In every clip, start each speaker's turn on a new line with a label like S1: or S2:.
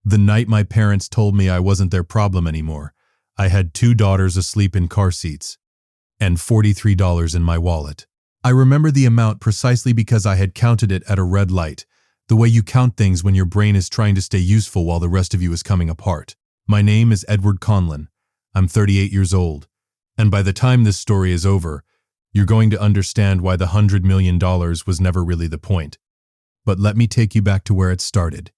S1: The night my parents told me I wasn't their problem anymore, I had 2 daughters asleep in car seats and $43 in my wallet. I remember the amount precisely because I had counted it at a red light, the way you count things when your brain is trying to stay useful while the rest of you is coming apart. My name is Edward Conlon. I'm 38 years old, and by the time this story is over, you're going to understand why the $100 million was never really the point. But let me take you back to where it started.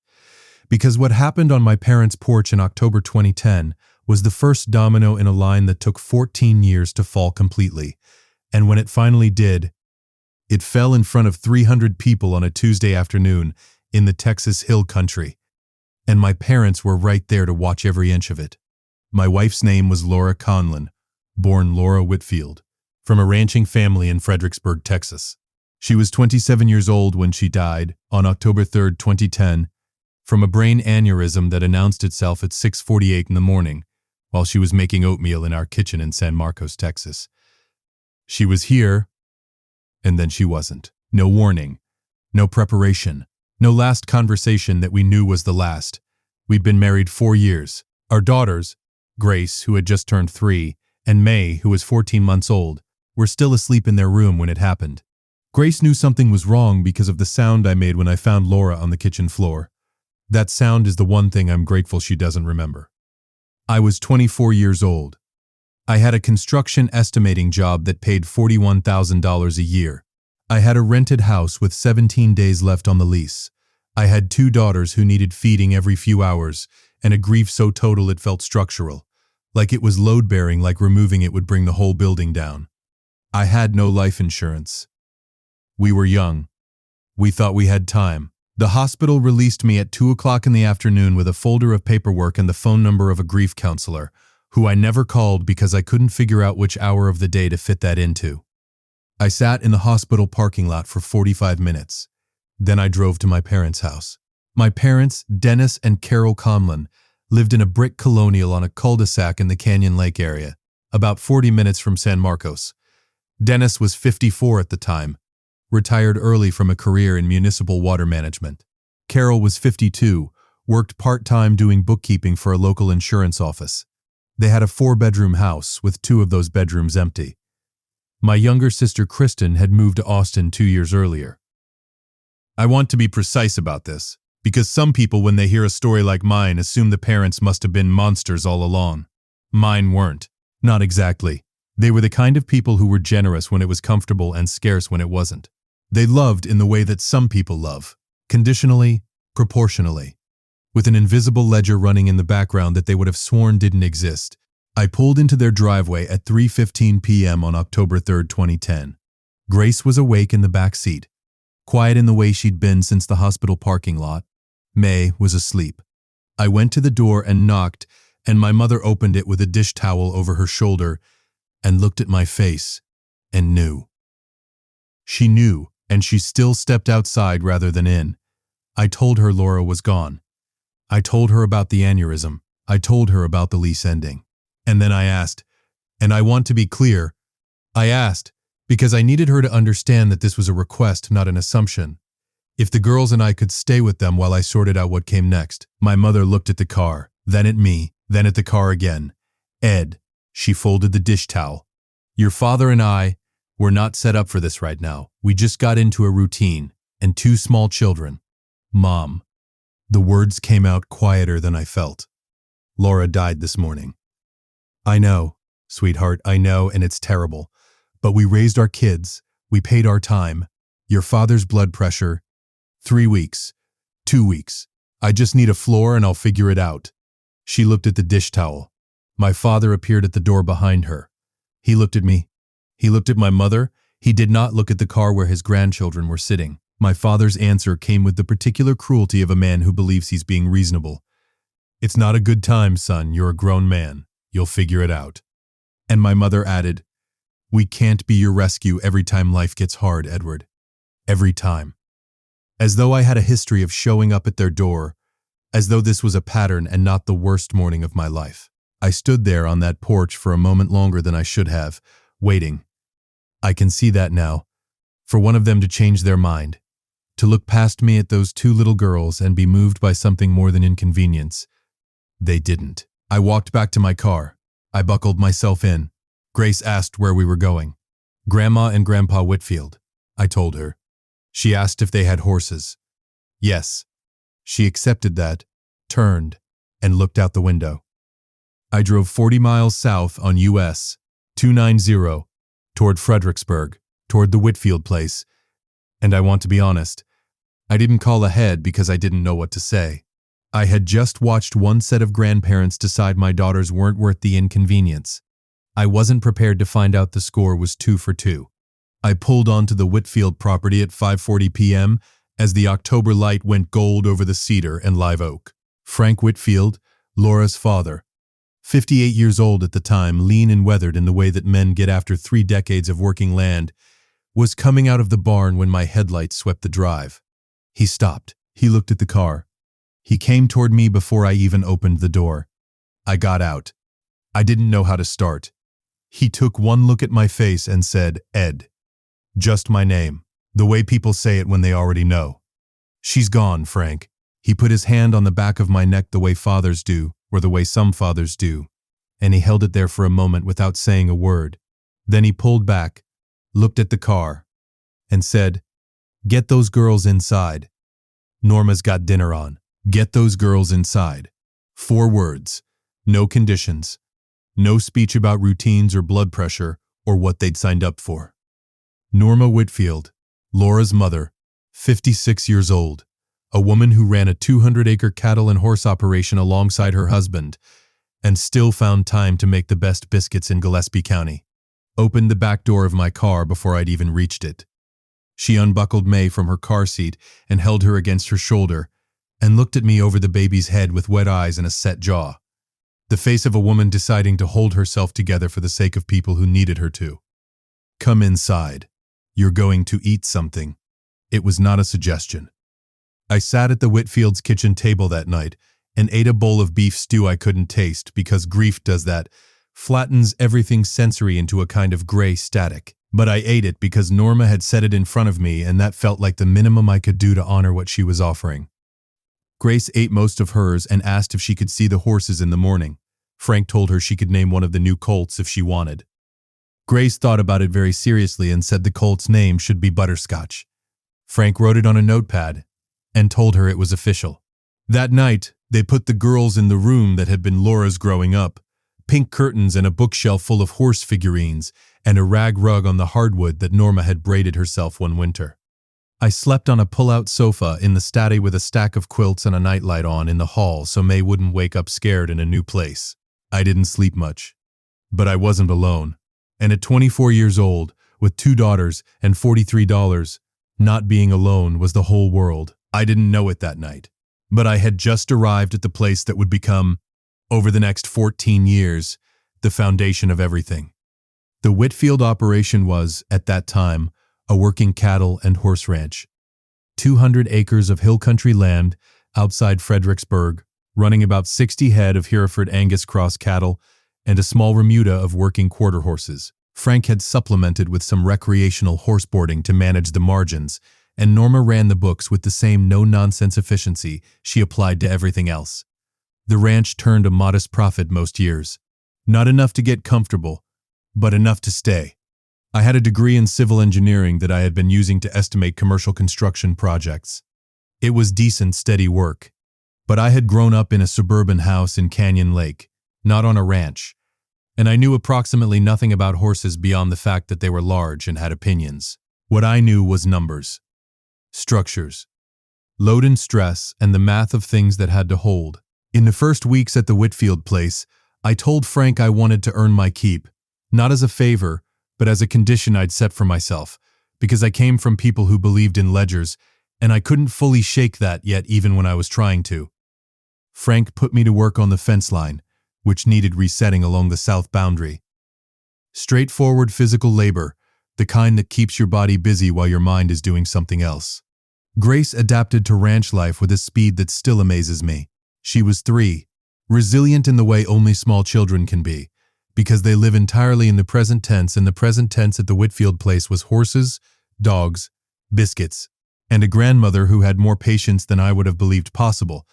S1: Because what happened on my parents' porch in October 2010 was the first domino in a line that took 14 years to fall completely. And when it finally did, it fell in front of 300 people on a Tuesday afternoon in the Texas Hill Country. And my parents were right there to watch every inch of it. My wife's name was Laura Conlon, born Laura Whitfield, from a ranching family in Fredericksburg, Texas. She was 27 years old when she died on October 3, 2010, from a brain aneurysm that announced itself at 6:48 in the morning while she was making oatmeal in our kitchen in San Marcos, Texas. She was here, and then she wasn't. No warning, no preparation, no last conversation that we knew was the last. We'd been married 4 years. Our daughters, Grace, who had just turned 3, and May, who was 14 months old, were still asleep in their room when it happened. Grace knew something was wrong because of the sound I made when I found Laura on the kitchen floor. That sound is the one thing I'm grateful she doesn't remember. I was 24 years old. I had a construction estimating job that paid $41,000 a year. I had a rented house with 17 days left on the lease. I had 2 daughters who needed feeding every few hours, and a grief so total it felt structural, like it was load-bearing, like removing it would bring the whole building down. I had no life insurance. We were young. We thought we had time. The hospital released me at 2 o'clock in the afternoon with a folder of paperwork and the phone number of a grief counselor, who I never called because I couldn't figure out which hour of the day to fit that into. I sat in the hospital parking lot for 45 minutes. Then I drove to my parents' house. My parents, Dennis and Carol Conlon, lived in a brick colonial on a cul-de-sac in the Canyon Lake area, about 40 minutes from San Marcos. Dennis was 54 at the time, retired early from a career in municipal water management. Carol was 52, worked part-time doing bookkeeping for a local insurance office. They had a 4-bedroom house with 2 of those bedrooms empty. My younger sister Kristen had moved to Austin 2 years earlier. I want to be precise about this, because some people, when they hear a story like mine, assume the parents must have been monsters all along. Mine weren't. Not exactly. They were the kind of people who were generous when it was comfortable and scarce when it wasn't. They loved in the way that some people love, conditionally, proportionally, with an invisible ledger running in the background that they would have sworn didn't exist. I pulled into their driveway at 3:15 p.m. on October 3, 2010. Grace was awake in the back seat, quiet in the way she'd been since the hospital parking lot. May was asleep. I went to the door and knocked, and my mother opened it with a dish towel over her shoulder and looked at my face and knew. She knew, and she still stepped outside rather than in. I told her Laura was gone. I told her about the aneurysm. I told her about the lease ending. And then I asked, and I want to be clear, I asked because I needed her to understand that this was a request, not an assumption. If the girls and I could stay with them while I sorted out what came next. My mother looked at the car, then at me, then at the car again. Ed, she folded the dish towel. Your father and I, we're not set up for this right now. We just got into a routine, and 2 small children. Mom. The words came out quieter than I felt. Laura died this morning. I know, sweetheart, I know, and it's terrible. But we raised our kids, we paid our time. Your father's blood pressure, 3 weeks, 2 weeks. I just need a floor and I'll figure it out. She looked at the dish towel. My father appeared at the door behind her. He looked at me. He looked at my mother. He did not look at the car where his grandchildren were sitting. My father's answer came with the particular cruelty of a man who believes he's being reasonable. It's not a good time, son. You're a grown man. You'll figure it out. And my mother added, we can't be your rescue every time life gets hard, Edward. Every time. As though I had a history of showing up at their door, as though this was a pattern and not the worst morning of my life. I stood there on that porch for a moment longer than I should have, waiting. I can see that now. For one of them to change their mind. to look past me at those two little girls and be moved by something more than inconvenience. They didn't. I walked back to my car. I buckled myself in. Grace asked where we were going. Grandma and Grandpa Whitfield, I told her. She asked if they had horses. Yes. She accepted that, turned, and looked out the window. I drove 40 miles south on US 290 toward Fredericksburg, toward the Whitfield place, and I want to be honest, I didn't call ahead because I didn't know what to say. I had just watched one set of grandparents decide my daughters weren't worth the inconvenience. I wasn't prepared to find out the score was 2 for 2. I pulled onto the Whitfield property at 5:40 p.m. as the October light went gold over the cedar and live oak. Frank Whitfield, Laura's father, 58 years old at the time, lean and weathered in the way that men get after 3 decades of working land, was coming out of the barn when my headlights swept the drive. He stopped. He looked at the car. He came toward me before I even opened the door. I got out. I didn't know how to start. He took one look at my face and said, "Ed." Just my name, the way people say it when they already know. "She's gone, Frank." He put his hand on the back of my neck the way fathers do, or the way some fathers do, and he held it there for a moment without saying a word. Then he pulled back, looked at the car, and said, "Get those girls inside. Norma's got dinner on. Get those girls inside." 4 words, no conditions, no speech about routines or blood pressure or what they'd signed up for. Norma Whitfield, Laura's mother, 56 years old, a woman who ran a 200-acre cattle and horse operation alongside her husband and still found time to make the best biscuits in Gillespie County, opened the back door of my car before I'd even reached it. She unbuckled May from her car seat and held her against her shoulder and looked at me over the baby's head with wet eyes and a set jaw, the face of a woman deciding to hold herself together for the sake of people who needed her to. "Come inside. You're going to eat something." It was not a suggestion. I sat at the Whitfield's kitchen table that night and ate a bowl of beef stew I couldn't taste because grief does that, flattens everything sensory into a kind of gray static. But I ate it because Norma had set it in front of me, and that felt like the minimum I could do to honor what she was offering. Grace ate most of hers and asked if she could see the horses in the morning. Frank told her she could name one of the new colts if she wanted. Grace thought about it very seriously and said the colt's name should be Butterscotch. Frank wrote it on a notepad and told her it was official. That night, they put the girls in the room that had been Laura's growing up, pink curtains and a bookshelf full of horse figurines, and a rag rug on the hardwood that Norma had braided herself one winter. I slept on a pull-out sofa in the study with a stack of quilts and a nightlight on in the hall so May wouldn't wake up scared in a new place. I didn't sleep much. But I wasn't alone. And at 24 years old, with 2 daughters and $43, not being alone was the whole world. I didn't know it that night. But I had just arrived at the place that would become, over the next 14 years, the foundation of everything. The Whitfield operation was, at that time, a working cattle and horse ranch. 200 acres of hill country land outside Fredericksburg, running about 60 head of Hereford Angus cross cattle and a small remuda of working quarter horses. Frank had supplemented with some recreational horseboarding to manage the margins, and Norma ran the books with the same no-nonsense efficiency she applied to everything else. The ranch turned a modest profit most years. Not enough to get comfortable, but enough to stay. I had a degree in civil engineering that I had been using to estimate commercial construction projects. It was decent, steady work. But I had grown up in a suburban house in Canyon Lake, not on a ranch, and I knew approximately nothing about horses beyond the fact that they were large and had opinions. What I knew was numbers, structures, load and stress, and the math of things that had to hold. In the first weeks at the Whitfield place, I told Frank I wanted to earn my keep, not as a favor, but as a condition I'd set for myself, because I came from people who believed in ledgers, and I couldn't fully shake that yet even when I was trying to. Frank put me to work on the fence line, which needed resetting along the south boundary. Straightforward physical labor, the kind that keeps your body busy while your mind is doing something else. Grace adapted to ranch life with a speed that still amazes me. She was 3, resilient in the way only small children can be, because they live entirely in the present tense, and the present tense at the Whitfield place was horses, dogs, biscuits, and a grandmother who had more patience than I would have believed possible.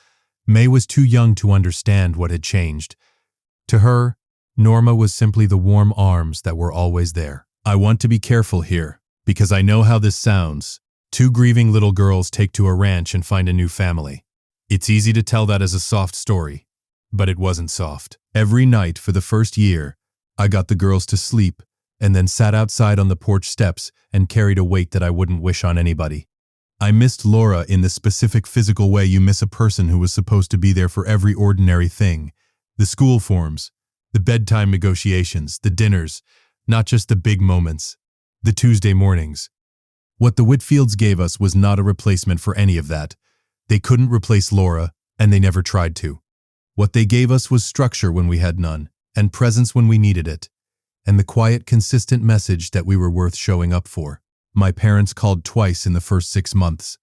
S1: May was too young to understand what had changed. To her, Norma was simply the warm arms that were always there. I want to be careful here, because I know how this sounds. Two grieving little girls take to a ranch and find a new family. It's easy to tell that as a soft story, but it wasn't soft. Every night for the first year, I got the girls to sleep and then sat outside on the porch steps and carried a weight that I wouldn't wish on anybody. I missed Laura in the specific physical way you miss a person who was supposed to be there for every ordinary thing. The school forms, the bedtime negotiations, the dinners, not just the big moments, the Tuesday mornings. What the Whitfields gave us was not a replacement for any of that. They couldn't replace Laura, and they never tried to. What they gave us was structure when we had none, and presence when we needed it, and the quiet, consistent message that we were worth showing up for. My parents called twice in the first 6 months.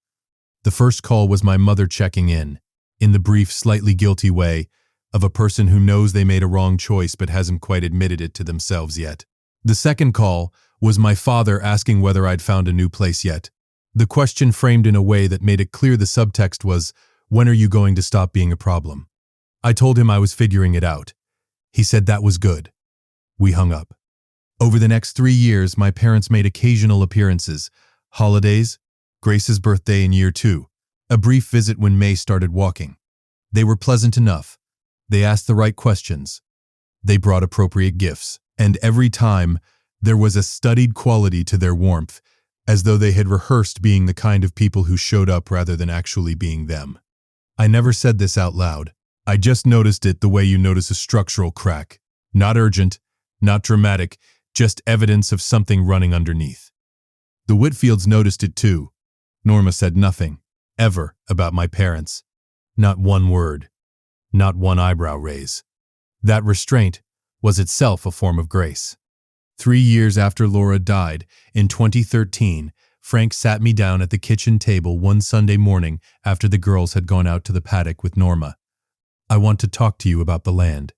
S1: The first call was my mother checking in the brief, slightly guilty way of a person who knows they made a wrong choice but hasn't quite admitted it to themselves yet. The second call was my father asking whether I'd found a new place yet. The question framed in a way that made it clear the subtext was, when are you going to stop being a problem? I told him I was figuring it out. He said that was good. We hung up. Over the next 3 years, my parents made occasional appearances, holidays, Grace's birthday in year 2, a brief visit when May started walking. They were pleasant enough. They asked the right questions. They brought appropriate gifts. And every time, there was a studied quality to their warmth, as though they had rehearsed being the kind of people who showed up rather than actually being them. I never said this out loud. I just noticed it the way you notice a structural crack. Not urgent, not dramatic, just evidence of something running underneath. The Whitfields noticed it too. Norma said nothing, ever, about my parents. Not one word. Not one eyebrow raise. That restraint was itself a form of grace. 3 years after Laura died, in 2013, Frank sat me down at the kitchen table one Sunday morning after the girls had gone out to the paddock with Norma. I want to talk to you about the land.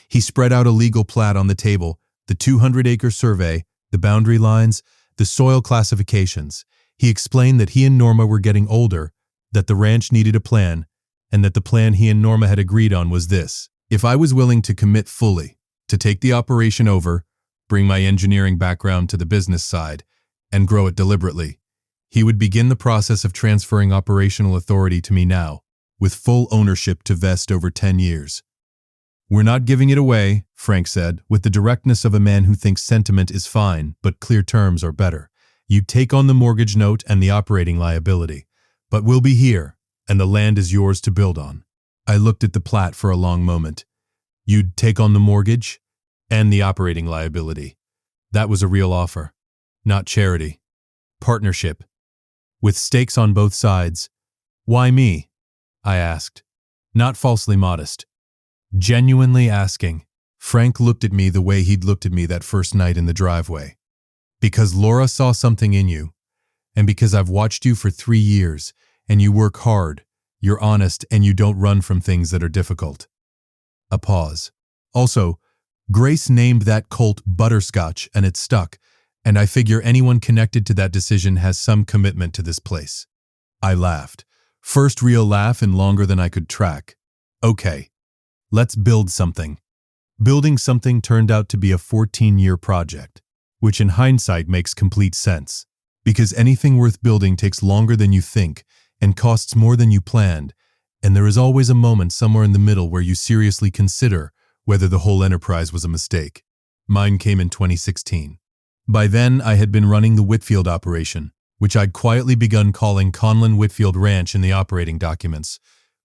S1: He spread out a legal plat on the table, the 200-acre survey, the boundary lines, the soil classifications. He explained that he and Norma were getting older, that the ranch needed a plan, and that the plan he and Norma had agreed on was this. If I was willing to commit fully, to take the operation over, bring my engineering background to the business side, and grow it deliberately, he would begin the process of transferring operational authority to me now, with full ownership to vest over 10 years. We're not giving it away, Frank said, with the directness of a man who thinks sentiment is fine, but clear terms are better. You take on the mortgage note and the operating liability, but we'll be here, and the land is yours to build on. I looked at the plat for a long moment. You'd take on the mortgage and the operating liability. That was a real offer, not charity. Partnership, with stakes on both sides. Why me? I asked, not falsely modest. Genuinely asking. Frank looked at me the way he'd looked at me that first night in the driveway. Because Laura saw something in you, and because I've watched you for 3 years, and you work hard, you're honest, and you don't run from things that are difficult. A pause. Also, Grace named that colt Butterscotch, and it stuck, and I figure anyone connected to that decision has some commitment to this place. I laughed. First real laugh in longer than I could track. Okay. Let's build something. Building something turned out to be a 14-year project, which in hindsight makes complete sense, because anything worth building takes longer than you think and costs more than you planned, and there is always a moment somewhere in the middle where you seriously consider whether the whole enterprise was a mistake. Mine came in 2016. By then, I had been running the Whitfield operation, which I'd quietly begun calling Conlon Whitfield Ranch in the operating documents,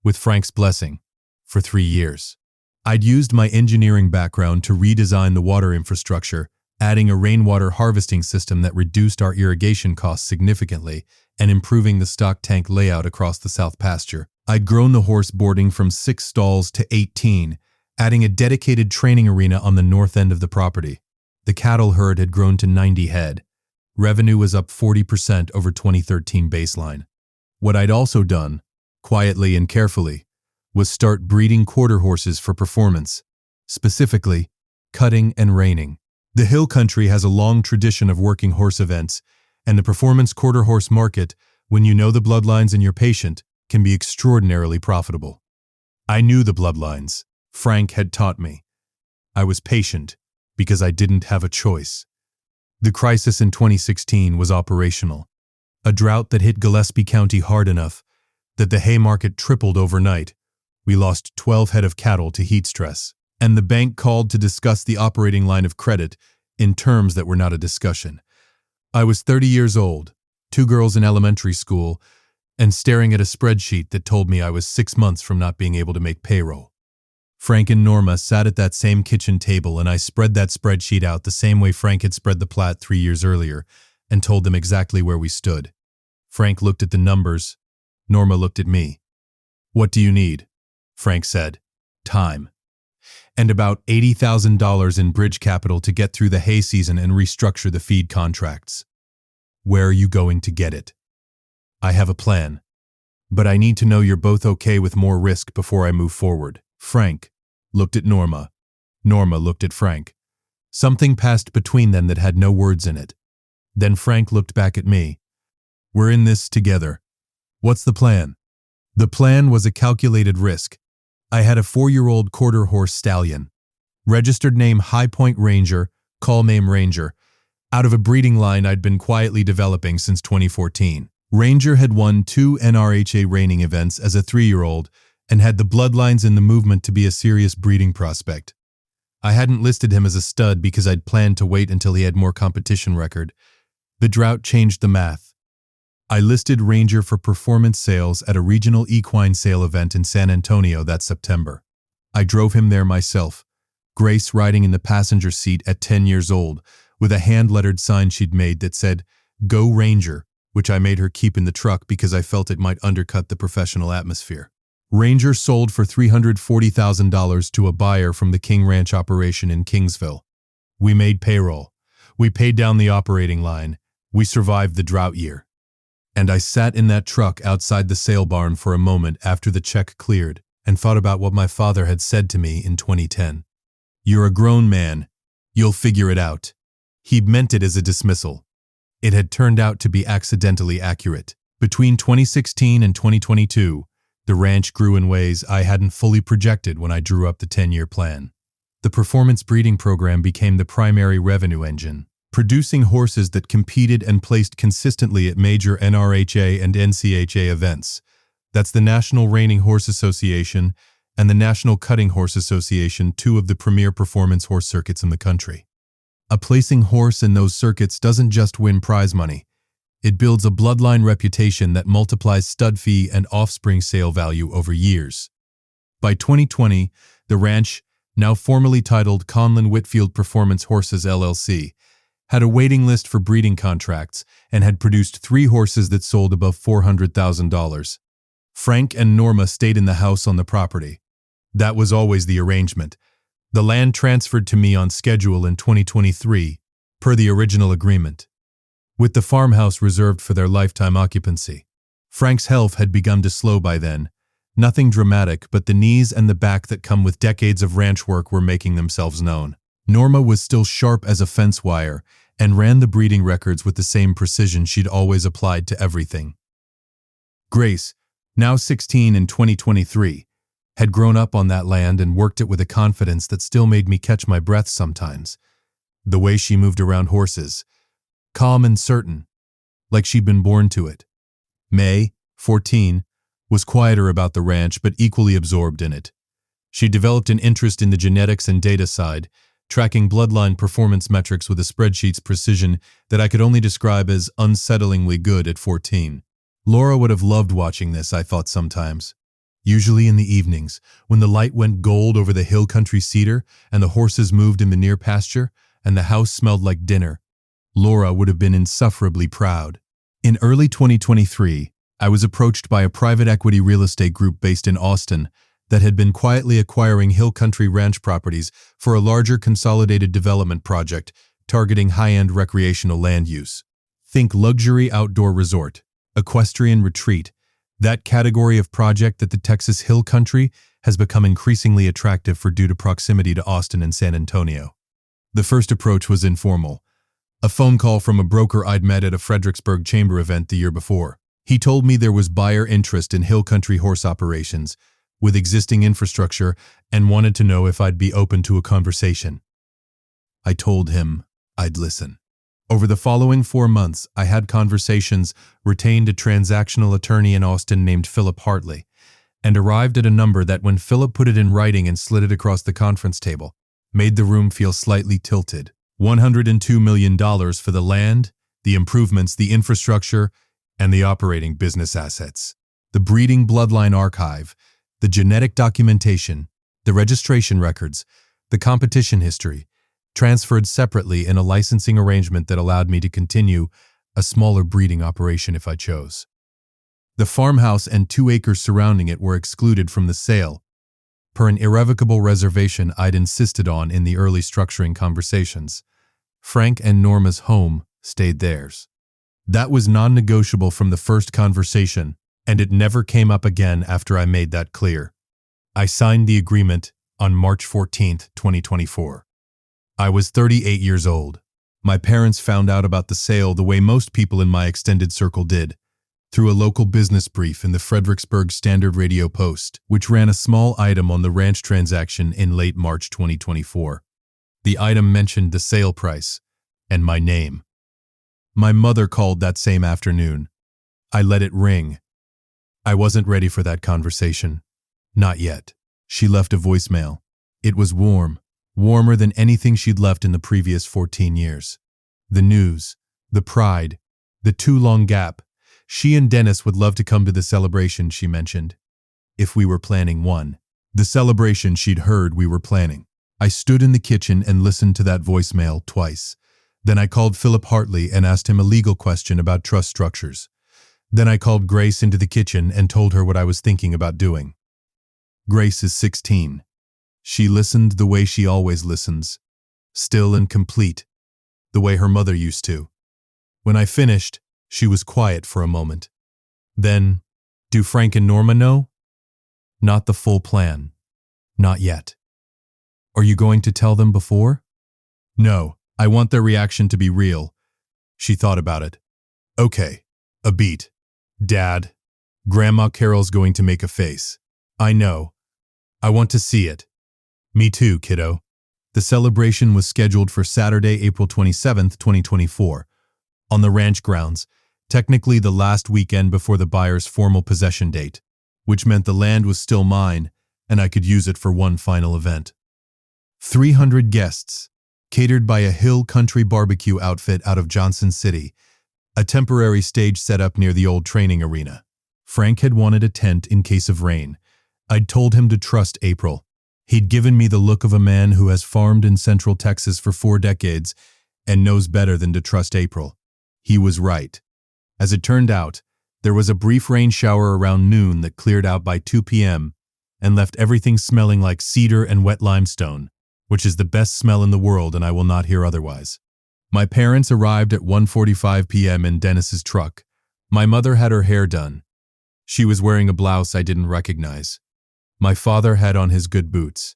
S1: with Frank's blessing, for 3 years. I'd used my engineering background to redesign the water infrastructure, adding a rainwater harvesting system that reduced our irrigation costs significantly and improving the stock tank layout across the south pasture. I'd grown the horse boarding from 6 stalls to 18, adding a dedicated training arena on the north end of the property. The cattle herd had grown to 90 head. Revenue was up 40% over 2013 baseline. What I'd also done, quietly and carefully, was start breeding quarter horses for performance, specifically cutting and reining. The hill country has a long tradition of working horse events, and the performance quarter horse market when you know the bloodlines and you're patient, can be extraordinarily profitable. I knew the bloodlines. Frank had taught me. I was patient because I didn't have a choice. The crisis in 2016 was operational. A drought that hit Gillespie County hard enough that the hay market tripled overnight. We lost 12 head of cattle to heat stress, and the bank called to discuss the operating line of credit in terms that were not a discussion. I was 30 years old, 2 girls in elementary school, and staring at a spreadsheet that told me I was 6 months from not being able to make payroll. Frank and Norma sat at that same kitchen table, and I spread that spreadsheet out the same way Frank had spread the plat 3 years earlier and told them exactly where we stood. Frank looked at the numbers. Norma looked at me. "What do you need?" Frank said. "Time. And about $80,000 in bridge capital to get through the hay season and restructure the feed contracts." "Where are you going to get it?" "I have a plan. But I need to know you're both okay with more risk before I move forward." Frank looked at Norma. Norma looked at Frank. Something passed between them that had no words in it. Then Frank looked back at me. "We're in this together. What's the plan?" The plan was a calculated risk. I had a 4-year-old quarter horse stallion. Registered name High Point Ranger, call name Ranger, out of a breeding line I'd been quietly developing since 2014. Ranger had won 2 NRHA reining events as a 3-year-old and had the bloodlines in the movement to be a serious breeding prospect. I hadn't listed him as a stud because I'd planned to wait until he had more competition record. The drought changed the math. I listed Ranger for performance sales at a regional equine sale event in San Antonio that September. I drove him there myself, Grace riding in the passenger seat at 10 years old, with a hand-lettered sign she'd made that said, "Go Ranger," which I made her keep in the truck because I felt it might undercut the professional atmosphere. Ranger sold for $340,000 to a buyer from the King Ranch operation in Kingsville. We made payroll. We paid down the operating line. We survived the drought year. And I sat in that truck outside the sale barn for a moment after the check cleared and thought about what my father had said to me in 2010. "You're a grown man. You'll figure it out." He meant it as a dismissal. It had turned out to be accidentally accurate. Between 2016 and 2022, the ranch grew in ways I hadn't fully projected when I drew up the 10-year plan. The performance breeding program became the primary revenue engine, producing horses that competed and placed consistently at major NRHA and NCHA events. That's the National Reining Horse Association and the National Cutting Horse Association, 2 of the premier performance horse circuits in the country. A placing horse in those circuits doesn't just win prize money. It builds a bloodline reputation that multiplies stud fee and offspring sale value over years. By 2020, the ranch, now formally titled Conlon Whitfield Performance Horses LLC, had a waiting list for breeding contracts and had produced 3 horses that sold above $400,000. Frank and Norma stayed in the house on the property. That was always the arrangement. The land transferred to me on schedule in 2023, per the original agreement, with the farmhouse reserved for their lifetime occupancy. Frank's health had begun to slow by then. Nothing dramatic, but the knees and the back that come with decades of ranch work were making themselves known. Norma was still sharp as a fence wire and ran the breeding records with the same precision she'd always applied to everything. Grace, now 16 in 2023, had grown up on that land and worked it with a confidence that still made me catch my breath sometimes. The way she moved around horses, calm and certain, like she'd been born to it. May, 14, was quieter about the ranch but equally absorbed in it. She developed an interest in the genetics and data side, tracking bloodline performance metrics with a spreadsheet's precision that I could only describe as unsettlingly good at 14. Laura would have loved watching this, I thought sometimes. Usually in the evenings, when the light went gold over the hill country cedar and the horses moved in the near pasture and the house smelled like dinner, Laura would have been insufferably proud. In early 2023, I was approached by a private equity real estate group based in Austin that had been quietly acquiring hill country ranch properties for a larger consolidated development project targeting high-end recreational land use. Think luxury outdoor resort, equestrian retreat, that category of project that the Texas hill country has become increasingly attractive for due to proximity to Austin and San Antonio. The first approach was informal. A phone call from a broker I'd met at a Fredericksburg chamber event the year before. He told me there was buyer interest in hill country horse operations, with existing infrastructure, and wanted to know if I'd be open to a conversation. I told him I'd listen. Over the following 4 months, I had conversations, retained a transactional attorney in Austin named Philip Hartley, and arrived at a number that, when Philip put it in writing and slid it across the conference table, made the room feel slightly tilted. $102 million for the land, the improvements, the infrastructure, and the operating business assets. The breeding bloodline archive, the genetic documentation, the registration records, the competition history, transferred separately in a licensing arrangement that allowed me to continue a smaller breeding operation if I chose. The farmhouse and 2 acres surrounding it were excluded from the sale, per an irrevocable reservation I'd insisted on in the early structuring conversations. Frank and Norma's home stayed theirs. That was non-negotiable from the first conversation, and it never came up again after I made that clear. I signed the agreement on March 14, 2024. I was 38 years old. My parents found out about the sale the way most people in my extended circle did, through a local business brief in the Fredericksburg Standard Radio Post, which ran a small item on the ranch transaction in late March 2024. The item mentioned the sale price and my name. My mother called that same afternoon. I let it ring. I wasn't ready for that conversation. Not yet. She left a voicemail. It was warm, warmer than anything she'd left in the previous 14 years. The news, the pride, the too long gap. She and Dennis would love to come to the celebration, she mentioned. If we were planning one. The celebration she'd heard we were planning. I stood in the kitchen and listened to that voicemail twice. Then I called Philip Hartley and asked him a legal question about trust structures. Then I called Grace into the kitchen and told her what I was thinking about doing. Grace is 16. She listened the way she always listens, still and complete, the way her mother used to. When I finished, she was quiet for a moment. Then, do Frank and Norma know? Not the full plan. Not yet. Are you going to tell them before? No, I want their reaction to be real. She thought about it. Okay, a beat. Dad, Grandma Carol's going to make a face. I know. I want to see it. Me too, kiddo. The celebration was scheduled for Saturday, April 27, 2024, on the ranch grounds, technically the last weekend before the buyer's formal possession date, which meant the land was still mine and I could use it for one final event. 300 guests, catered by a hill country barbecue outfit out of Johnson City, a temporary stage set up near the old training arena. Frank had wanted a tent in case of rain. I'd told him to trust April. He'd given me the look of a man who has farmed in Central Texas for 4 decades and knows better than to trust April. He was right. As it turned out, there was a brief rain shower around noon that cleared out by 2 p.m. and left everything smelling like cedar and wet limestone, which is the best smell in the world, and I will not hear otherwise. My parents arrived at 1:45 p.m. in Dennis's truck. My mother had her hair done. She was wearing a blouse I didn't recognize. My father had on his good boots.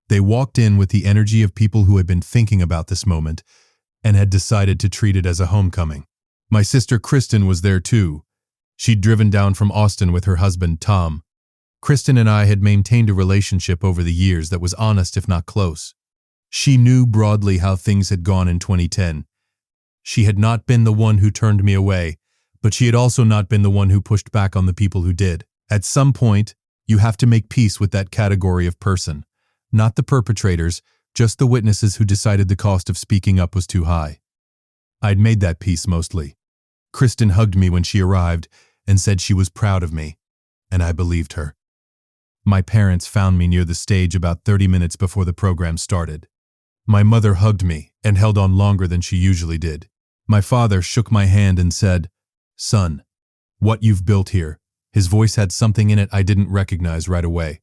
S1: They walked in with the energy of people who had been thinking about this moment and had decided to treat it as a homecoming. My sister Kristen was there too. She'd driven down from Austin with her husband, Tom. Kristen and I had maintained a relationship over the years that was honest if not close. She knew broadly how things had gone in 2010. She had not been the one who turned me away, but she had also not been the one who pushed back on the people who did. At some point, you have to make peace with that category of person. Not the perpetrators, just the witnesses who decided the cost of speaking up was too high. I'd made that peace mostly. Kristen hugged me when she arrived and said she was proud of me, and I believed her. My parents found me near the stage about 30 minutes before the program started. My mother hugged me and held on longer than she usually did. My father shook my hand and said, "Son, what you've built here." His voice had something in it I didn't recognize right away.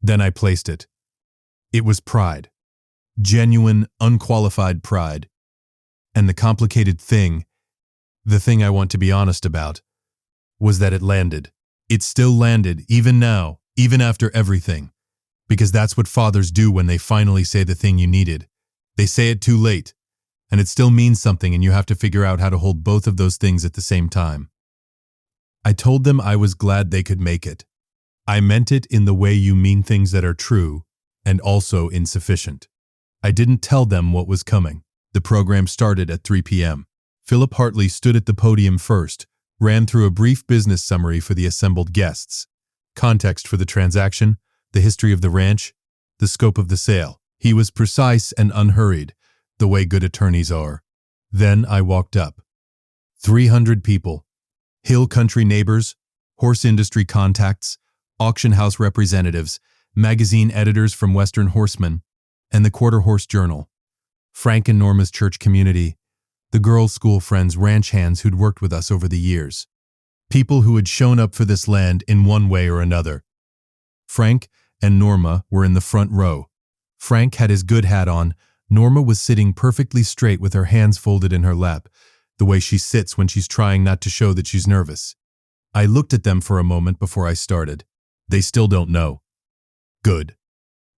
S1: Then I placed it. It was pride. Genuine, unqualified pride. And the complicated thing, the thing I want to be honest about, was that it landed. It still landed, even now, even after everything. Because that's what fathers do when they finally say the thing you needed. They say it too late, and it still means something, and you have to figure out how to hold both of those things at the same time. I told them I was glad they could make it. I meant it in the way you mean things that are true and also insufficient. I didn't tell them what was coming. The program started at 3 p.m. Philip Hartley stood at the podium first, ran through a brief business summary for the assembled guests, context for the transaction, the history of the ranch, the scope of the sale. He was precise and unhurried, the way good attorneys are. Then I walked up. 300 people. Hill country neighbors, horse industry contacts, auction house representatives, magazine editors from Western Horseman, and the Quarter Horse Journal. Frank and Norma's church community, the girls' school friends, ranch hands who'd worked with us over the years. People who had shown up for this land in one way or another. Frank and Norma were in the front row. Frank had his good hat on. Norma was sitting perfectly straight with her hands folded in her lap, the way she sits when she's trying not to show that she's nervous. I looked at them for a moment before I started. They still don't know. Good.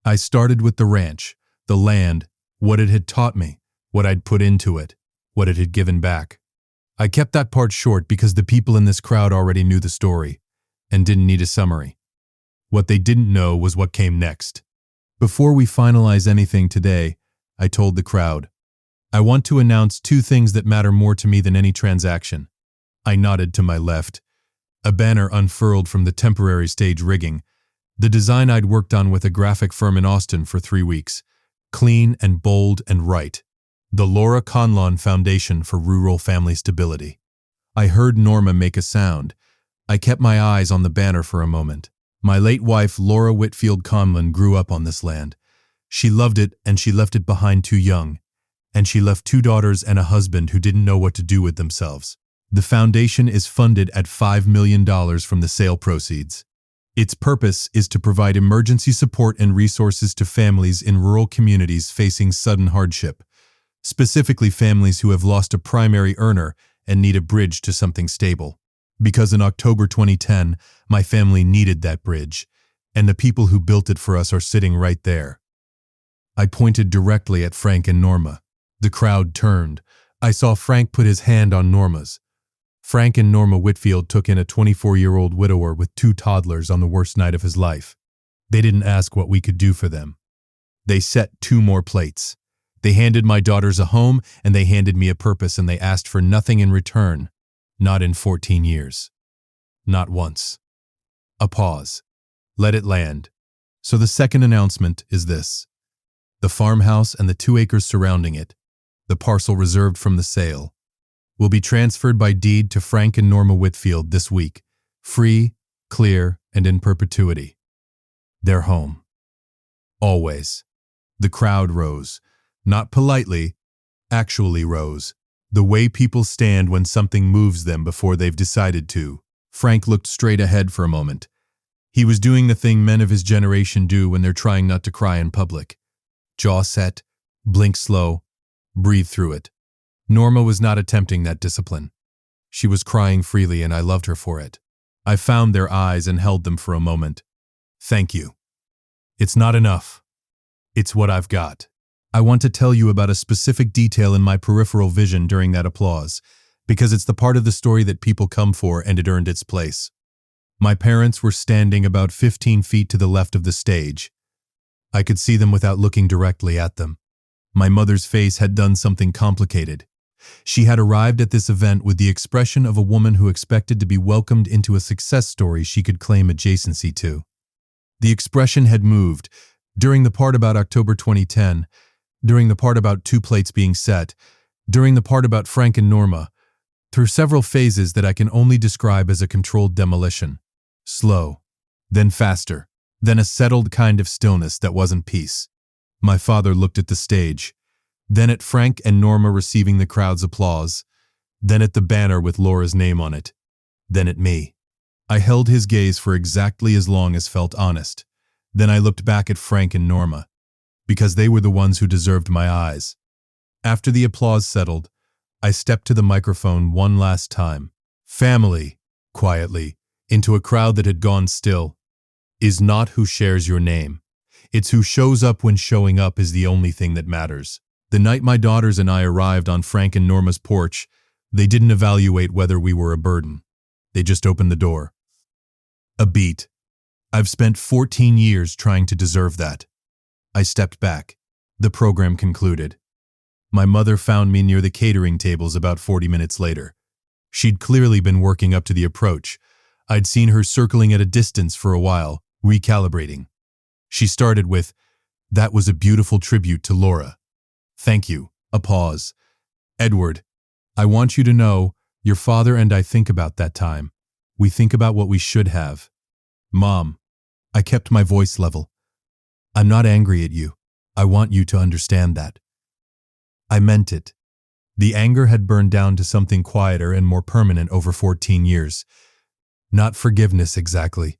S1: I started with the ranch, the land, what it had taught me, what I'd put into it, what it had given back. I kept that part short because the people in this crowd already knew the story and didn't need a summary. What they didn't know was what came next. Before we finalize anything today, I told the crowd, I want to announce two things that matter more to me than any transaction. I nodded to my left. A banner unfurled from the temporary stage rigging, the design I'd worked on with a graphic firm in Austin for 3 weeks, clean and bold and right. The Laura Conlon Foundation for Rural Family Stability. I heard Norma make a sound. I kept my eyes on the banner for a moment. My late wife, Laura Whitfield Conlon, grew up on this land. She loved it, and she left it behind too young. And she left 2 daughters and a husband who didn't know what to do with themselves. The foundation is funded at $5 million from the sale proceeds. Its purpose is to provide emergency support and resources to families in rural communities facing sudden hardship, specifically families who have lost a primary earner and need a bridge to something stable. Because in October 2010, my family needed that bridge, and the people who built it for us are sitting right there. I pointed directly at Frank and Norma. The crowd turned. I saw Frank put his hand on Norma's. Frank and Norma Whitfield took in a 24-year-old widower with 2 toddlers on the worst night of his life. They didn't ask what we could do for them. They set 2 more plates. They handed my daughters a home, and they handed me a purpose, and they asked for nothing in return. Not in 14 years. Not once. A pause. Let it land. So the second announcement is this. The farmhouse and the 2 acres surrounding it, the parcel reserved from the sale, will be transferred by deed to Frank and Norma Whitfield this week, free, clear, and in perpetuity. Their home. Always. The crowd rose. Not politely, actually rose. The way people stand when something moves them before they've decided to. Frank looked straight ahead for a moment. He was doing the thing men of his generation do when they're trying not to cry in public. Jaw set, blink slow, breathe through it. Norma was not attempting that discipline. She was crying freely, and I loved her for it. I found their eyes and held them for a moment. Thank you. It's not enough. It's what I've got. I want to tell you about a specific detail in my peripheral vision during that applause, because it's the part of the story that people come for, and it earned its place. My parents were standing about 15 feet to the left of the stage. I could see them without looking directly at them. My mother's face had done something complicated. She had arrived at this event with the expression of a woman who expected to be welcomed into a success story she could claim adjacency to. The expression had moved. During the part about October 2010, during the part about 2 plates being set, during the part about Frank and Norma, through several phases that I can only describe as a controlled demolition. Slow, then faster, then a settled kind of stillness that wasn't peace. My father looked at the stage, then at Frank and Norma receiving the crowd's applause, then at the banner with Laura's name on it, then at me. I held his gaze for exactly as long as felt honest. Then I looked back at Frank and Norma, because they were the ones who deserved my eyes. After the applause settled, I stepped to the microphone one last time. Family, quietly, into a crowd that had gone still, is not who shares your name. It's who shows up when showing up is the only thing that matters. The night my daughters and I arrived on Frank and Norma's porch, they didn't evaluate whether we were a burden. They just opened the door. A beat. I've spent 14 years trying to deserve that. I stepped back. The program concluded. My mother found me near the catering tables about 40 minutes later. She'd clearly been working up to the approach. I'd seen her circling at a distance for a while, recalibrating. She started with, "That was a beautiful tribute to Laura." "Thank you." A pause. "Edward, I want you to know, your father and I think about that time. We think about what we should have." "Mom," I kept my voice level. "I'm not angry at you. I want you to understand that." I meant it. The anger had burned down to something quieter and more permanent over 14 years. Not forgiveness exactly.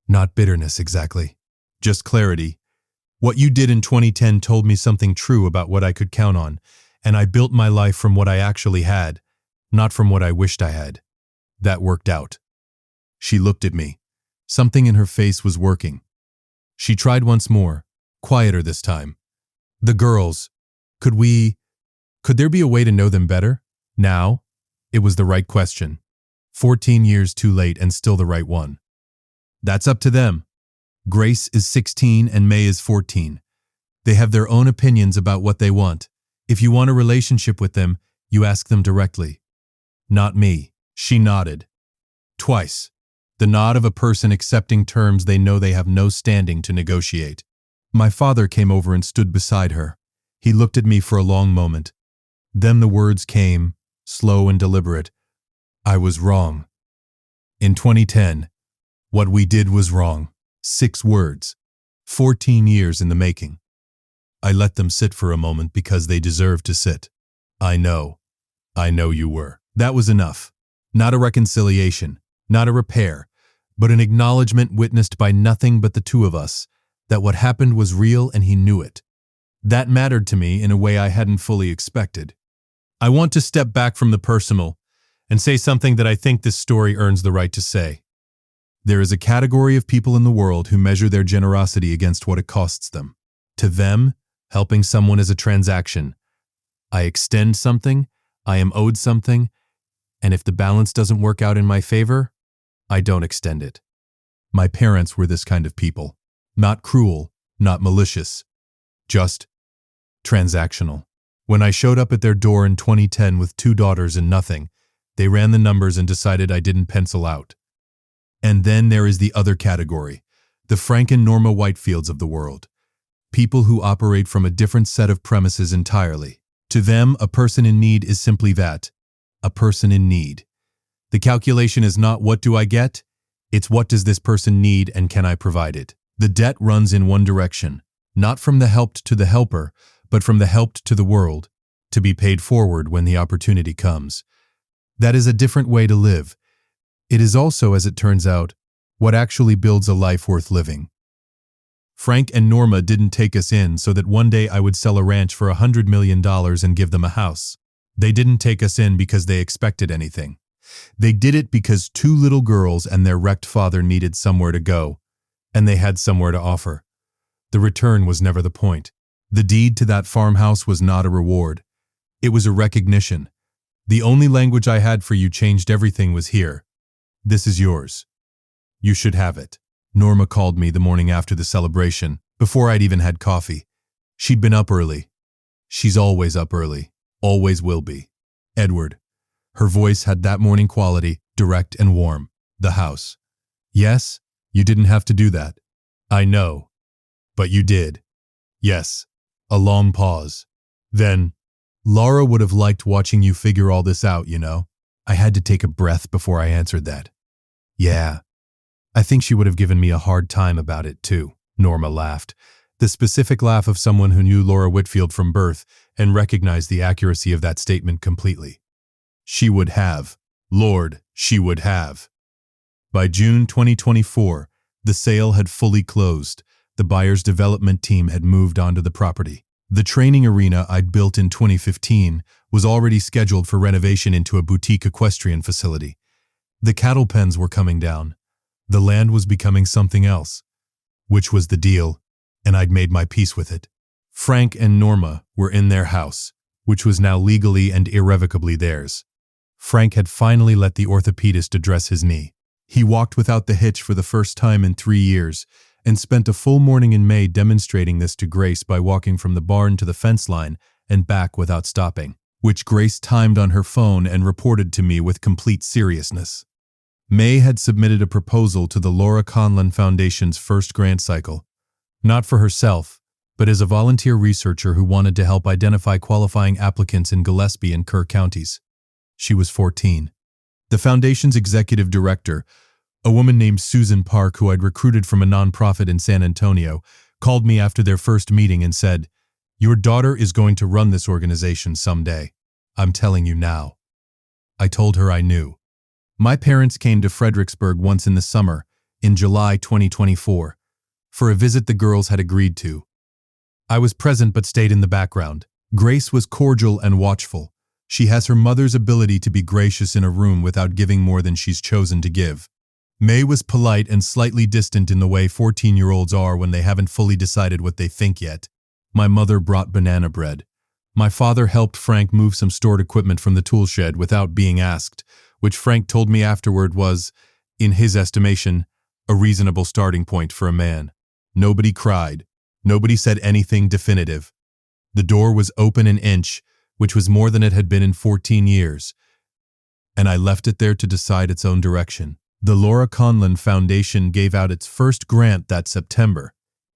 S1: Not bitterness exactly. Just clarity. What you did in 2010 told me something true about what I could count on, and I built my life from what I actually had, not from what I wished I had. That worked out. She looked at me. Something in her face was working. She tried once more, quieter this time. "The girls, could there be a way to know them better? Now?" It was the right question. 14 years too late and still the right one. "That's up to them. Grace is 16 and May is 14. They have their own opinions about what they want. If you want a relationship with them, you ask them directly." "Not me." She nodded. Twice. The nod of a person accepting terms they know they have no standing to negotiate. My father came over and stood beside her. He looked at me for a long moment. Then the words came, slow and deliberate. "I was wrong. In 2010, what we did was wrong." 6 words. 14 years in the making. I let them sit for a moment because they deserved to sit. I know you were." That was enough. Not a reconciliation, not a repair, but an acknowledgement witnessed by nothing but the two of us, that what happened was real and he knew it. That mattered to me in a way I hadn't fully expected. I want to step back from the personal and say something that I think this story earns the right to say. There is a category of people in the world who measure their generosity against what it costs them. To them, helping someone is a transaction. I extend something, I am owed something, and if the balance doesn't work out in my favor, I don't extend it. My parents were this kind of people. Not cruel, not malicious, just transactional. When I showed up at their door in 2010 with 2 daughters and nothing, they ran the numbers and decided I didn't pencil out. And then there is the other category, the Frank and Norma Whitefields of the world. People who operate from a different set of premises entirely. To them, a person in need is simply that, a person in need. The calculation is not what do I get, it's what does this person need and can I provide it. The debt runs in one direction, not from the helped to the helper, but from the helped to the world, to be paid forward when the opportunity comes. That is a different way to live. It is also, as it turns out, what actually builds a life worth living. Frank and Norma didn't take us in so that one day I would sell a ranch for $100 million and give them a house. They didn't take us in because they expected anything. They did it because 2 little girls and their wrecked father needed somewhere to go, and they had somewhere to offer. The return was never the point. The deed to that farmhouse was not a reward. It was a recognition. The only language I had for you changed everything was here. This is yours. You should have it. Norma called me the morning after the celebration, before I'd even had coffee. She'd been up early. She's always up early. Always will be. Edward. Her voice had that morning quality, direct and warm. The house. Yes, you didn't have to do that. I know. But you did. Yes. A long pause. Then, Laura would have liked watching you figure all this out, you know. I had to take a breath before I answered that. Yeah. I think she would have given me a hard time about it, too. Norma laughed. The specific laugh of someone who knew Laura Whitfield from birth and recognized the accuracy of that statement completely. She would have. Lord, she would have. By June 2024, the sale had fully closed. The buyer's development team had moved onto the property. The training arena I'd built in 2015 was already scheduled for renovation into a boutique equestrian facility. The cattle pens were coming down. The land was becoming something else, which was the deal, and I'd made my peace with it. Frank and Norma were in their house, which was now legally and irrevocably theirs. Frank had finally let the orthopedist address his knee. He walked without the hitch for the first time in 3 years and spent a full morning in May demonstrating this to Grace by walking from the barn to the fence line and back without stopping, which Grace timed on her phone and reported to me with complete seriousness. May had submitted a proposal to the Laura Conlon Foundation's first grant cycle, not for herself, but as a volunteer researcher who wanted to help identify qualifying applicants in Gillespie and Kerr counties. She was 14. The foundation's executive director, a woman named Susan Park who I'd recruited from a nonprofit in San Antonio, called me after their first meeting and said, "Your daughter is going to run this organization someday. I'm telling you now." I told her I knew. My parents came to Fredericksburg once in the summer, in July 2024, for a visit the girls had agreed to. I was present but stayed in the background. Grace was cordial and watchful. She has her mother's ability to be gracious in a room without giving more than she's chosen to give. May was polite and slightly distant in the way 14-year-olds are when they haven't fully decided what they think yet. My mother brought banana bread. My father helped Frank move some stored equipment from the tool shed without being asked, which Frank told me afterward was, in his estimation, a reasonable starting point for a man. Nobody cried. Nobody said anything definitive. The door was open an inch, which was more than it had been in 14 years, and I left it there to decide its own direction. The Laura Conlon Foundation gave out its first grant that September,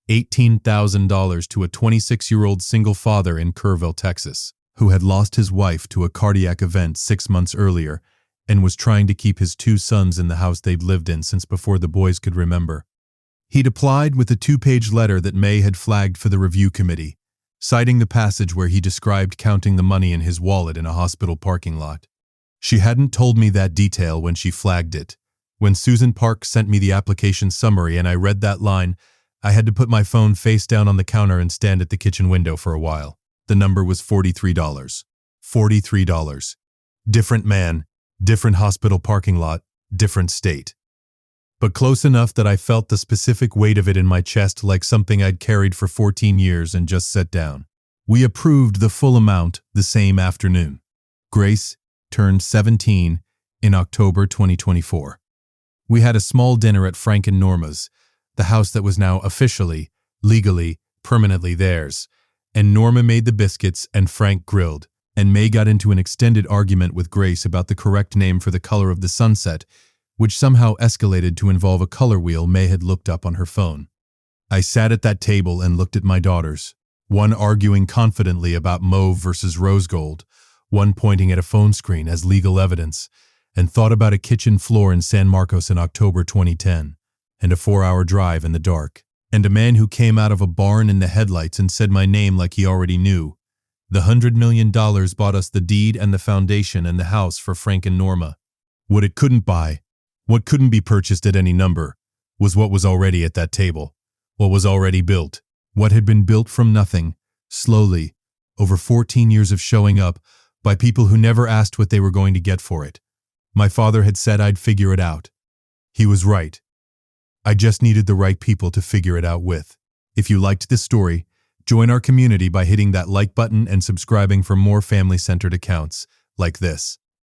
S1: $18,000 to a 26-year-old single father in Kerrville, Texas, who had lost his wife to a cardiac event 6 months earlier and was trying to keep his 2 sons in the house they'd lived in since before the boys could remember. He'd applied with a 2-page letter that May had flagged for the review committee, citing the passage where he described counting the money in his wallet in a hospital parking lot. She hadn't told me that detail when she flagged it. When Susan Park sent me the application summary and I read that line, I had to put my phone face down on the counter and stand at the kitchen window for a while. The number was $43. $43. Different man, different hospital parking lot, different state. But close enough that I felt the specific weight of it in my chest like something I'd carried for 14 years and just set down. We approved the full amount the same afternoon. Grace turned 17 in October 2024. We had a small dinner at Frank and Norma's, the house that was now officially, legally, permanently theirs, and Norma made the biscuits and Frank grilled, and May got into an extended argument with Grace about the correct name for the color of the sunset, which somehow escalated to involve a color wheel May had looked up on her phone. I sat at that table and looked at my daughters, one arguing confidently about mauve versus rose gold, one pointing at a phone screen as legal evidence, and thought about a kitchen floor in San Marcos in October 2010, and a 4-hour drive in the dark, and a man who came out of a barn in the headlights and said my name like he already knew. The $100 million bought us the deed and the foundation and the house for Frank and Norma. What it couldn't buy, what couldn't be purchased at any number, was what was already at that table, what was already built, what had been built from nothing, slowly, over 14 years of showing up, by people who never asked what they were going to get for it. My father had said I'd figure it out. He was right. I just needed the right people to figure it out with. If you liked this story, join our community by hitting that like button and subscribing for more family-centered accounts like this.